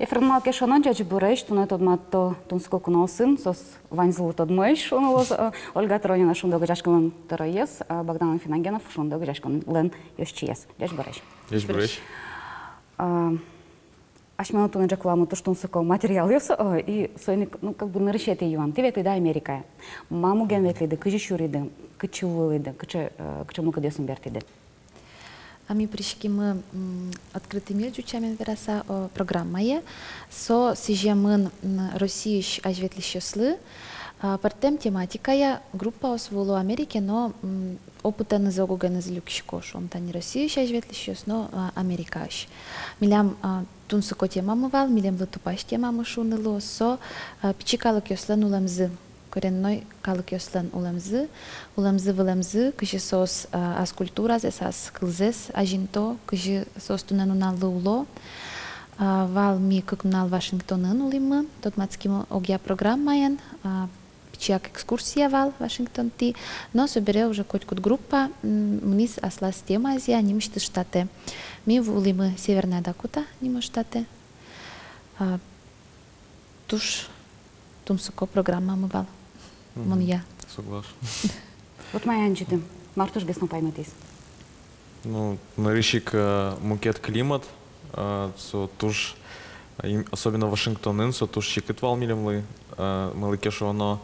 Ефремал кешанан жачы бұрайш, туна тодматто тунско куналсын, сос ванзылы тодмайш, шунулыз Ольга Тронина шундогы жашкалын тырайыз, Богдан Финагенов шундогы жашкалын ёшчиез. Жач бұрайш. Жач бұрайш. Ашману туна жакламы туштунско материал ёс, и сойник, ну, как бы нарышеты юан. Ты ветли да Америка. Маму ген ветлиды, кыжи шуриды, кычы вылыды, кычы мука десун бертиды. Ами пришки мы открытый мир жучамен вераса программае, со сижемын Россияш ажветлищеслы, партем тематикая группа осволу Америке, но опыта на загуганы злюкшикош, он та не Россияш ажветлищес, но Америкаш. Милям тунсуко темамы вал, милям латупаш темамы шуныло, со пичикалык ёслан уламзы. Коренной калык ёслан уламзы вылемзы, кыжы сос аскультура, зесас кылзес, ажинто, кыжы сос тунануналлы уло, вал ми кыкнал Вашингтонын улимы, тот мацким огя программаен, пичак экскурсия вал Вашингтон ти, но собере уже котькут группа, мниз аслас тема Азия, нимшты штаты. Ми в улимы Северная Дакота, нимо штаты. Туш тумсуко программа мы вал. Мон я. Согласен. Вот моя анчиты. Мартуш гесно пойметис. Ну, нарищик мукет климат, со туш, особенно Вашингтонын, со туш щекет вал милемлы, малыкешу оно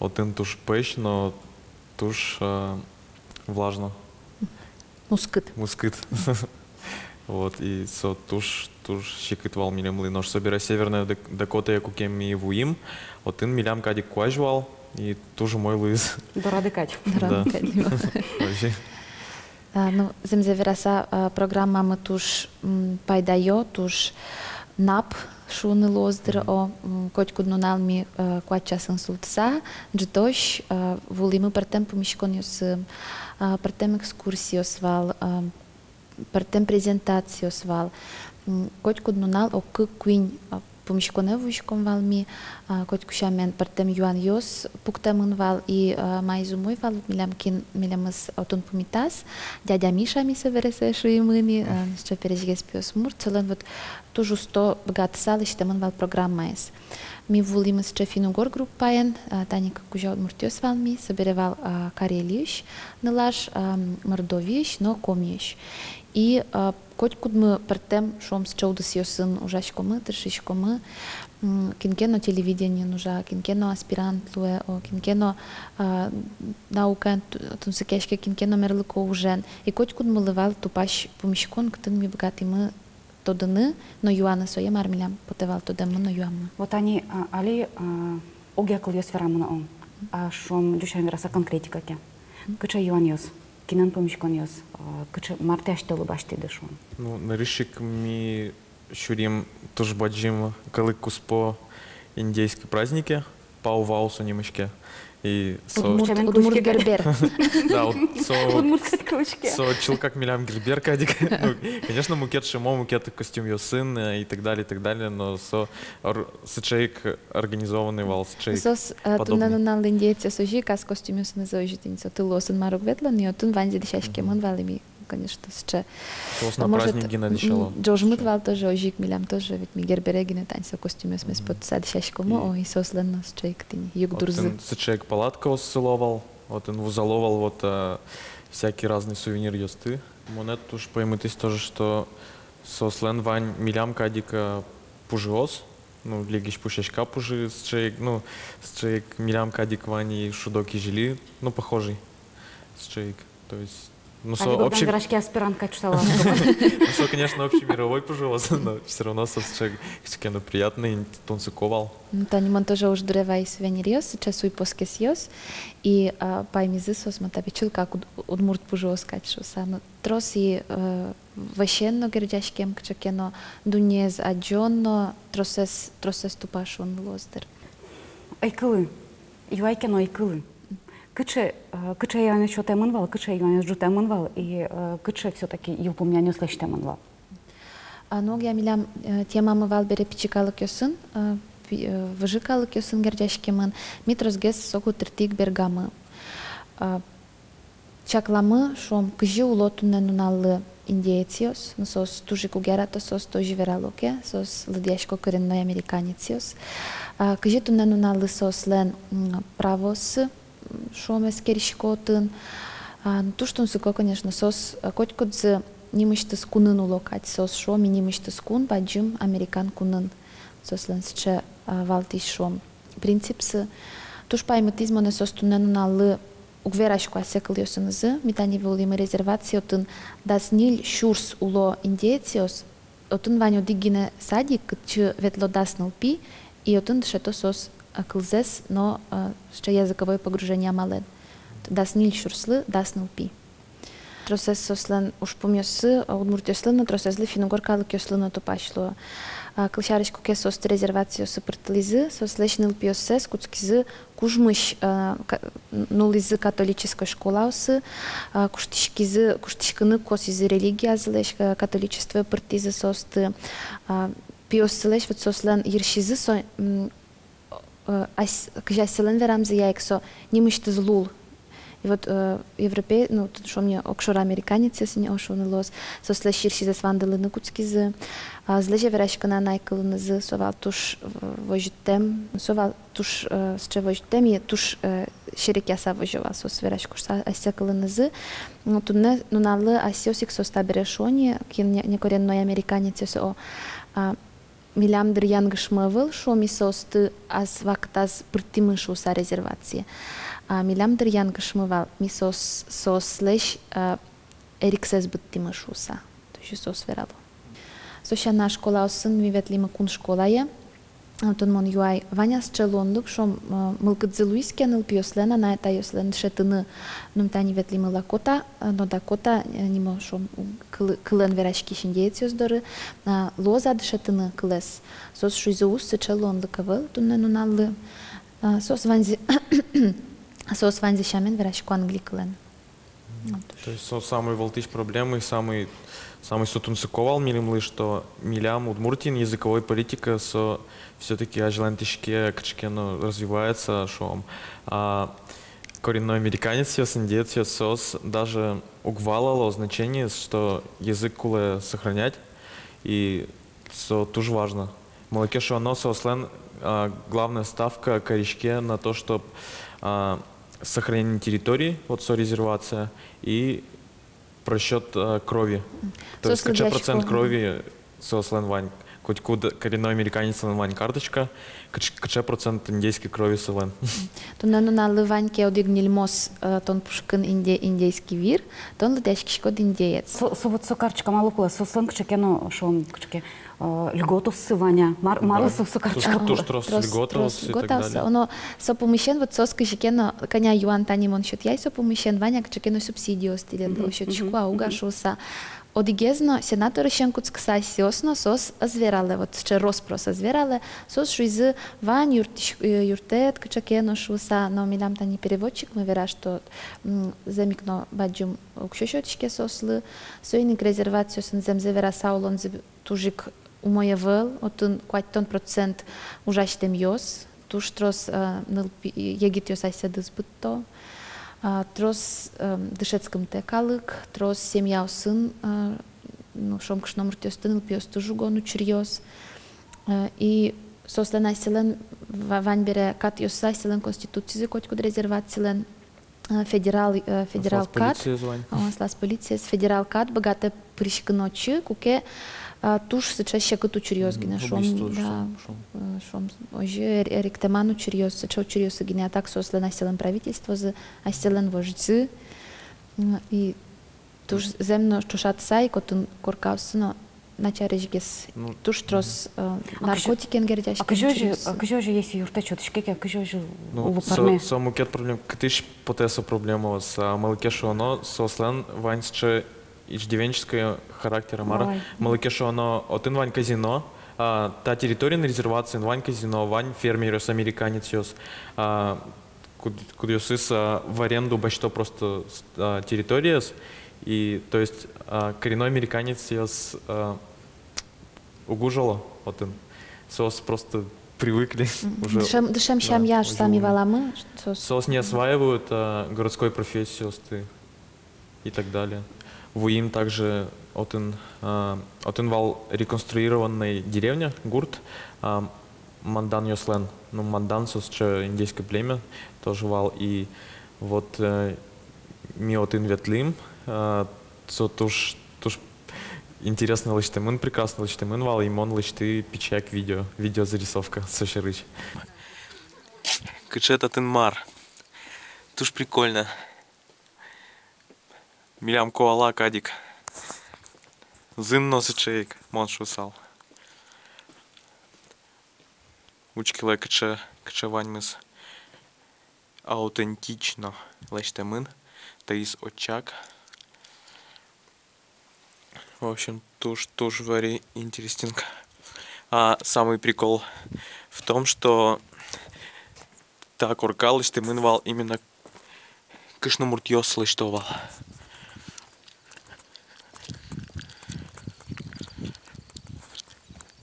один туш пещ, но туш влажно. Мускыт. Мускыт. Вот, и со туш щекет вал милемлы, но собира Северная Дакота, я кукем ми вуим, один милям кадик куажвал, и тоже мой лыз. Дорадыкать. Дорадыкать. Ну, земзевераса программа мы туш пайдайо, туш нап шуны лоздыр о котку днуналми куачасын султса, джитош вулимы партем помешкон ёс, партем экскурсиос вал, партем презентациос вал, котку днунал о куинь помешконе вушком валми, котку шамен партем юан ёс, пуктамын вал и майзумой вал милямыз отон помитас, дядя Миша ми събереса шуимыни, что пережгес пиос мур, целен вот тужу 100 богат сал и штемын вал программа ес. Ми вулимыз чефину гор группаен, таника кужа от муртиос валми, съберевал Карелиш, нылаш Мордовиш, но комиш. И котку мы партем шом с чоудас ёсын ужашкомы, трешишкомы, кинкено телевидение нужа, кинкено аспирант луэ, кинкено наука, тунсекешке кинкено мерлыко ужен. И котку мы лывал тупаш помешкон, ктын ми богатый мы тоданы, но юана своем армилям потевал тодамы, но юамы. Вот они, али, огякл ёс верамына он, а шом дюшам вераса конкретика ке. Кыча юан ёс. Кинан помешкон ёс, кыча мартяшты лыбашты дышон. Ну, нарищик ми шурим тоже баджим калыкус по индейской празднике, пау-ваусу немышке. И Удмурт гербер. Да, со чилкак милям гербер кадик. Конечно, мукет шимо, мукет костюм ёсын и так далее, но сычейк организованный вал, сычейк подобный. Тунанунал индейцы сожи, кас костюм ёсын изожитинца, ты лосын марок ветлан, и тун ванзи дешашки мон валими. Конечно, сче. На праздники надещало. Джожмут вал тоже ожик милям тоже, ведь ми гербереги не танца костюме смес под садишашкому, о и сосленно счейк тини юг дурзы. Сычейк палатка осыловал, вот он вузаловал вот всякие разные сувениры ёсты. Монет уж поймытись тоже, что сослен вань милям кадика пужиос, ну легиш пушечка пужи счейк, ну счейк милям кадик вани шудоки жили, ну похожий счейк, то есть. Ну, общий... Грашки аспирантка читала. Ну, конечно, общемировой пожалуйста, но все равно человек приятный, тонциковал. Ну, то немон тоже уж дуревай сувенирьос, часу и поскесьос, и паймизы сос матапичил, как удмурт пужиос качуса. Но троси ващенно гердяшкем кчакено дунез аджонно тросес тупашон лоздер. Айкылы, юайкено айкылы. Кыче я не что теманвал, кыче я не жду теманвал, и кыче все-таки юпом я не слышу теманвал. Ну, я милям тема мывал бере пичикалык ёсын, выжикалык ёсын гердяшкемын, митрозгес соку тертик бергамы. Чакламы шом кыжы улотунен уналлы индиециос, но сос тужи кугерата сос тоже вералоке, сос лъдяшко коренной американециос. Кажето не нуналы сос лен правос, шоме скеришкотын. Туштун суко, конечно, сос котькот за нимышты скунын улокать, сос шоми нимышты скун, баджим американ кунын. Сос лен сче валтиш шом. Принципсы туш пайматизмо не сос тунену налы угверашко асекал йосынызы, митани волима резервация отын дас нил шурс уло индиециос, отын ваню дигине садик, че ветло даснал пи, и отын дешето сос кылзес, но ще языковое погружение мален. Дас нил шурслы, даснал пи. Тросес сослен уж помьосы, удмуртioслын, но тросезли финогоркалык йослын отопашло. Кылшарышко ке сос резервация сопртылизы, сос лешнил пиосес, куцкизы, кужмыш нулизы католической школаусы, куштишкины косизы религия злеш, католичество партизы состы, пиосылеш, вот сослен ершизы, кжаселен верамзы яйксо, немышты злул. И вот европей, ну, тут что мне окшор американец, если не ошон лос, со слэширши за свандалы на куцкизы, злеже верашка на найкалынызы, совал туш вожитем, совал туш сче вожитем, и туш шерекяса вожова, со сверашку асякалынызы, но тут не, ну, налы асиосик со стаберешони, кин некоренной американец, о милям дыр янгышмывыл, шо ми состы аз вактаз пртимышу са резервации. Милям дыр янгышмывал, ми сос леш ериксез быттимышуса, то есть сос верало. Соша на школа осын ми ветлима кун школая, тон мон юай ваня с челондук, шо мылкыдзы луиске ныл пиослена, на это йослен шетыны нумтани ветлима лакота, но дакота нимо шо кылен верашки шиндециос доры, лоза дшетыны кылес, сос шуизоус с челондукавыл, тунне нуналлы, сос ванзи сос ванзи шамен верашку англикылен. То есть самый волтыш проблемы, самый сутунцыковал милимлы, что милям удмуртин языковой политика все-таки ажлантишке качкено развивается, что коренной американец индеец сос даже угвалало значение, что язык куле сохранять, и тоже важно. Молоке, что оно сослен главная ставка коричке на то, чтобы сохранение территории, вот резервация, и просчет крови. То есть какой процент крови сослен вань, хоть куда коренной американец вань карточка, какой процент индейской крови солен. То на наливань ке одигнил мос тон пушкин индейский вир, тон летящий шкод индеец. Вот со карточка малукла, сослен кчекено шон кчеке льготу сываня, марлысов со карточка. Трос льготос и так далее. Оно со помещен вот сос кчекено коня юан танимон счет яй со помещен ваня кчекено субсидио стиле до счет шкуа угашуса. Одигезно сенатор Шенкутск сасиосно сос азверале, вот ще роспрос азверале, сос шуизы вань юртет кчекено шуса, но милям тани переводчик, мы вера, что замикно баджум укшешотчике сослы, сойник резервацию сын земзевера саулон тужик умоевел, отын куатон процент ужащитем йос, туш трос егит йос айседыз бытто, трос дышецком текалык, трос семья сын, ну шом кшном ртёстын пьёс тужу гону чирьёс, и сослен айселен вань бере кат йос айселен конституции коть куд резервациялен федерал кат, слас полиция с федерал кат богате пришкночи куке туш сечеше като чирьёс гине шом да шом оже ректеману чирьёс сечо чирьёс гине так сослен айселен правительство за айселен вождзы и туш земно чушат сай котун коркавсно начарежгес туш трос наркотики энгердяш. А кыжо же есть юрте чотышке, кыжо же улупарне. Самукет проблем, кытыш потеса проблема с малкешо оно сослен ваньсче иждивенческого характера мара. Малкешо оно один вань казино, та территория на резервации вань казино, вань фермерос американец йос, куда йосыс в аренду бачто просто территория. И то есть коренной американец йос угужало, вот он, сос просто привыкли уже. Дышем щам яж сами валамы. Сос не осваивают городской профессии и так далее. Вуим также отын вал реконструированной деревня, гурт, Мандан Йослен. Ну, Мандан, че индейское племя, тоже вал. И вот ми отын ветлим, со туж интересно лыштемын, прекрасно лыштемын вал, и мон лышты печак видеозарисовка, сошерыч. Кычет отын мар. Туж прикольно. Милям коала кадик. Зын носычейк, мон шусал. Учкиле кыче ваньмыз аутентично лештемын. Таис очак. В общем, тоже very interesting. А самый прикол в том, что так оркал лештемын вал именно кышномуртьос лештовал.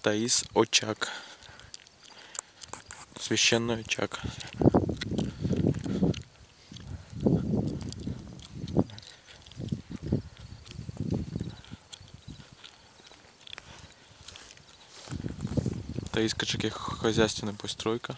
Таис очак. Священный очаг. Таис качаки хозяйственная постройка.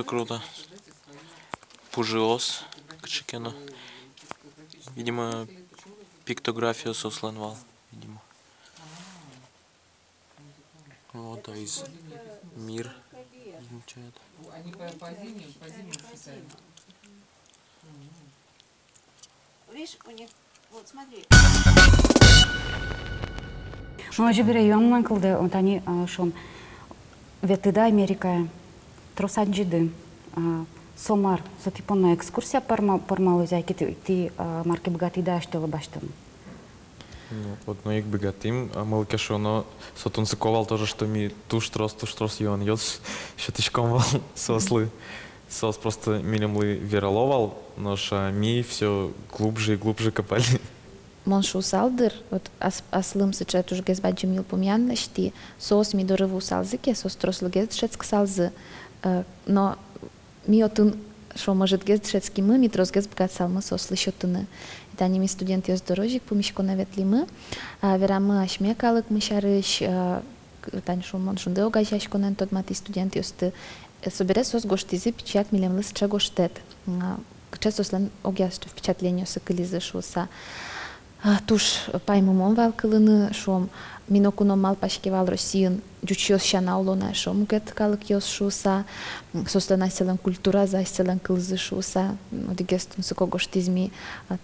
Круто. Пужиос Качакена. Видимо, пиктография Сосленвал. Видимо. Вот, а из мир изучает. Они по зимним считают. Видишь, у них, вот смотри. Ну, а жибере юан кылды, вот они шон ветыда Америка, тросаджиды, сомар, сотипонна экскурсия пармалы зайки ти марки богатыда аштелы баштан. Ну, вот но их богатым, а мылке шоно сотунцыковал тоже, что ми туш трос юан йос, щеточком вал сослы. Сос просто милемлы вероловал, но ша ми все глубже и глубже копали. Моншу салдыр, вот аслым сыча туж гез баджим ил помянна шти, сос ми дорыву салзыке, сос трослы гез шецк салзы. Но ми отын, шо может гез шецки ми трос гез бгат салмы сослы шотыны. Это они ми студенты ёс дорожик, помешко наветли мы, верамы ашме калык мы шарыш, тань шо мон шунде огажаш конен тот мати студенты ёсты. Собере сос гоштизи печак милем лыс ча гоштет. Често слен огяшто впечатление сыкылизы шуса. Туш паймумон валкылыны шом минокуно мал пашкевал Россиин жучиос шана улона шом гет калык ёс шуса. Сослена селен культура за селен кылзы шуса. Одигестун сыко гоштизми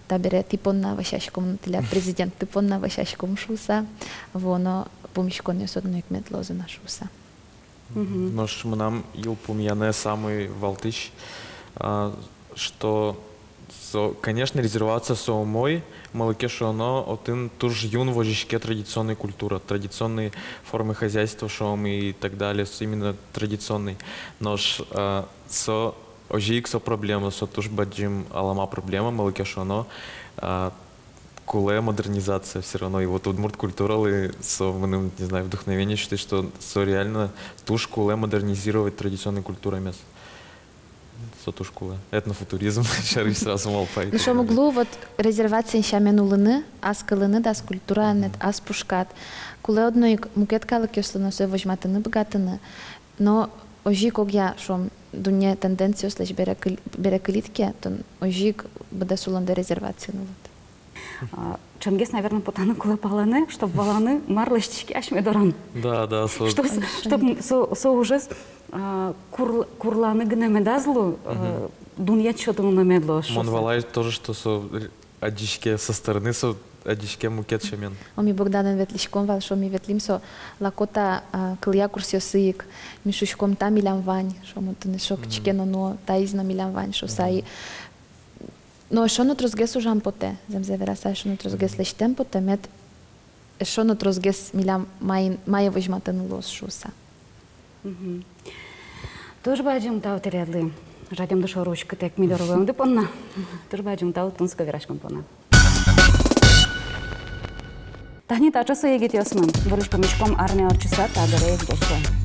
табере типонна вашашком тиля президент типонна вашашком шуса. Воно помешкон ёс одно екмет лозына шуса. Но ж нам ил помяне самый валтыш, что, конечно, резервация соумой, малыке шоно, отын туж юн вожишке традиционной культура, традиционные формы хозяйства шоум и так далее, именно традиционный. Но ж со ожик со проблема, со туж баджим алама проблема, малыке шоно, куле модернизация все равно. И вот удмурт культуралы со, не знаю, вдохновение считаю, что со реально туш куле модернизировать традиционной культурой мест. Со туш куле. Этнофутуризм. Шарыш сразу мол пайт. Ну что могло вот резервация шамен улыны, аз кылыны, да скульптура нет, аз пушкат. Куле одной мукет калык ёслыны, сой вожматыны богатыны. Но ожик огя, шо дуне тенденцию слэш берекылитке, то ожик бада суланда резервация нулат. Чангес, наверное, потаны кулы паланы, чтоб баланы марлышчики ашмедоран. Да. Чтоб со уже курланы гнемедазлу, дунья чё-то намедло. Мон валай тоже, что со одичке со стороны, со одичке мукет шамен. Оми Богданен ветлишком вал, шо ми ветлим со лакота кылья курс ёсыйк, мишушком та милям вань, шо му тыны шо кчкено но та изно милям вань, шо саи. Но шо нот розгес ужам поте, земзе вераса шо нот розгес лештем поте, мет шо нот розгес милям майя вожматен лос шуса. Тоже баджим тау терядлы. Жадем душу ручка, так мидоровым депонна. Тоже баджим тау тунска верашком пона. Tahni ta часы егет ясмын. Вылыш помечком армия орчиса та дареев дячкан.